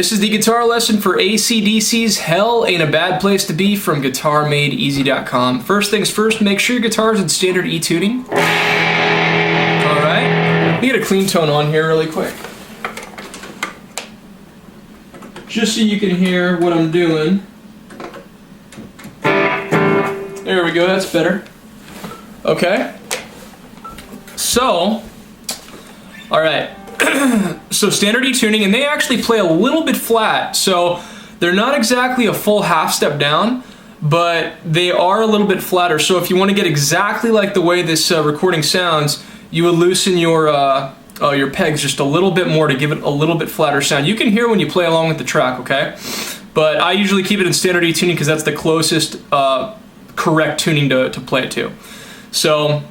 This is the guitar lesson for ACDC's Hell Ain't a Bad Place to Be from GuitarMadeEZ.com. First things first, make sure your guitar is in standard E tuning. Alright, let me get a clean tone on here really quick. Just so you can hear what I'm doing. There we go, that's better. Okay. So, alright. So standard E tuning, and they actually play a little bit flat, so they're not exactly a full half step down, but they are a little bit flatter. So if you want to get exactly like the way this recording sounds, you would loosen your pegs just a little bit more to give it a little bit flatter sound. You can hear when you play along with the track, okay? But I usually keep it in standard E tuning because that's the closest correct tuning to play it to. So,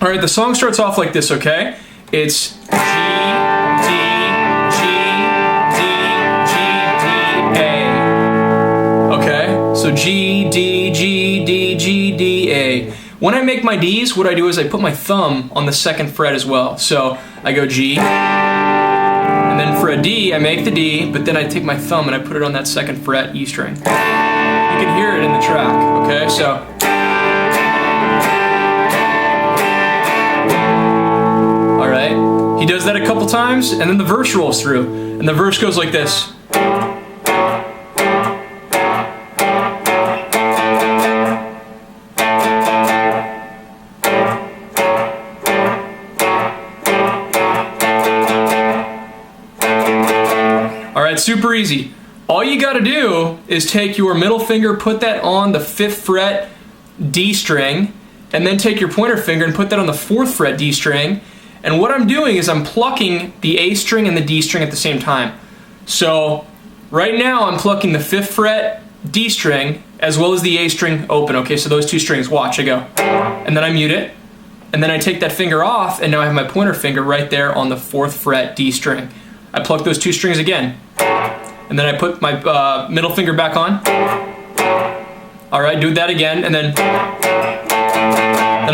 alright, the song starts off like this, okay? It's G, D, G, D, G, D, A. Okay? So G, D, G, D, G, D, A. When I make my Ds, what I do is I put my thumb on the second fret as well. So I go G, and then for a D, I make the D, but then I take my thumb and I put it on that second fret E string. You can hear it in the track, okay? So. He does that a couple times, and then the verse rolls through, and the verse goes like this. Alright, super easy. All you gotta do is take your middle finger, put that on the 5th fret D string, and then take your pointer finger and put that on the 4th fret D string. And what I'm doing is I'm plucking the A string and the D string at the same time. So right now I'm plucking the 5th fret D string as well as the A string open. Okay, so those two strings, watch, I go. And then I mute it. And then I take that finger off, and now I have my pointer finger right there on the 4th fret D string. I pluck those two strings again. And then I put my middle finger back on. Alright, do that again, and then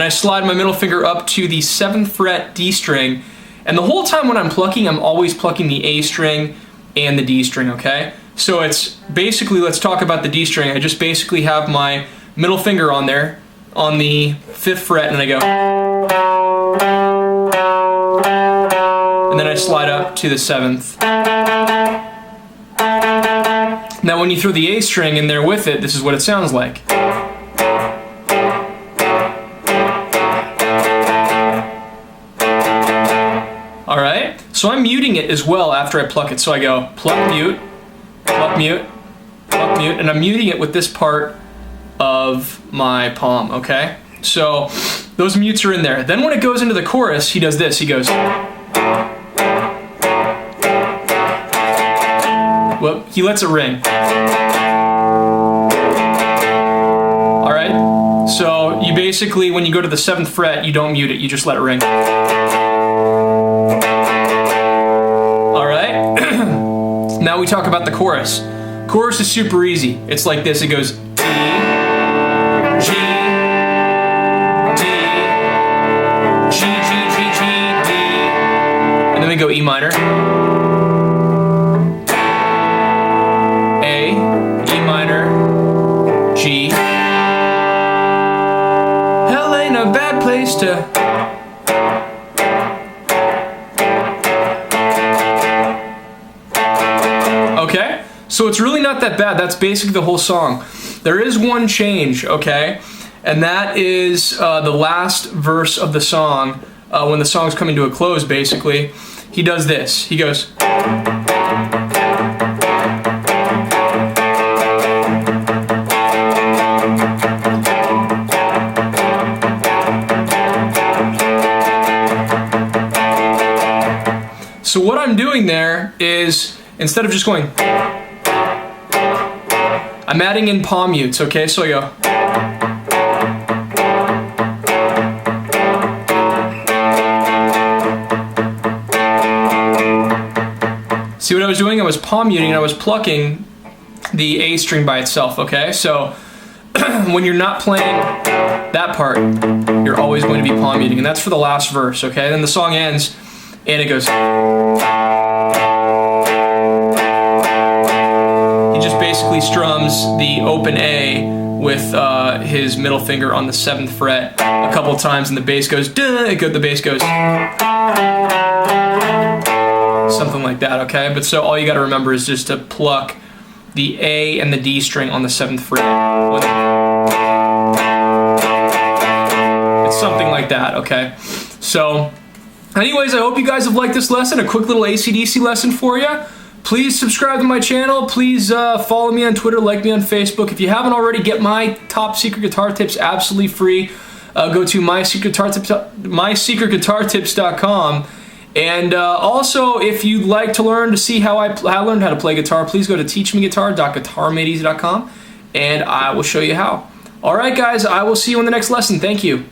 I slide my middle finger up to the 7th fret D string, and the whole time when I'm plucking, I'm always plucking the A string and the D string, okay? So it's basically, let's talk about the D string. I just basically have my middle finger on there, on the 5th fret, and I go. And then I slide up to the 7th. Now when you throw the A string in there with it, this is what it sounds like. Alright, so I'm muting it as well after I pluck it. So I go pluck, mute, pluck, mute, pluck, mute, and I'm muting it with this part of my palm, okay? So those mutes are in there. Then when it goes into the chorus, he does this. He goes, well, he lets it ring. Alright, so you basically, when you go to the 7th fret, you don't mute it, you just let it ring. Now we talk about the chorus. Chorus is super easy. It's like this. It goes D, G, D, G, G, G, G, D, and then we go E minor, A, E minor, G. Hell ain't a bad place to. Okay, so it's really not that bad. That's basically the whole song. There is one change, okay, and that is the last verse of the song. When the song's coming to a close, basically, he does this. He goes. So what I'm doing there is, instead of just going, I'm adding in palm mutes, okay? So I go. See what I was doing? I was palm muting and I was plucking the A string by itself, okay? So when you're not playing that part, you're always going to be palm muting, and that's for the last verse, okay? Then the song ends and it goes. basically strums the open A with his middle finger on the 7th fret a couple times, and the bass goes duh, the bass goes something like that, okay? But so all you got to remember is just to pluck the A and the D string on the 7th fret. It's something like that, okay? So anyways, I hope you guys have liked this lesson, a quick little ACDC lesson for you. Please subscribe to my channel. Please follow me on Twitter, like me on Facebook. If you haven't already, get my top secret guitar tips absolutely free. Go to mysecretguitartips.com. And also, if you'd like to learn to see how I learned how to play guitar, please go to teachmeguitar.GuitarMadeEZ.com, and I will show you how. All right, guys, I will see you in the next lesson. Thank you.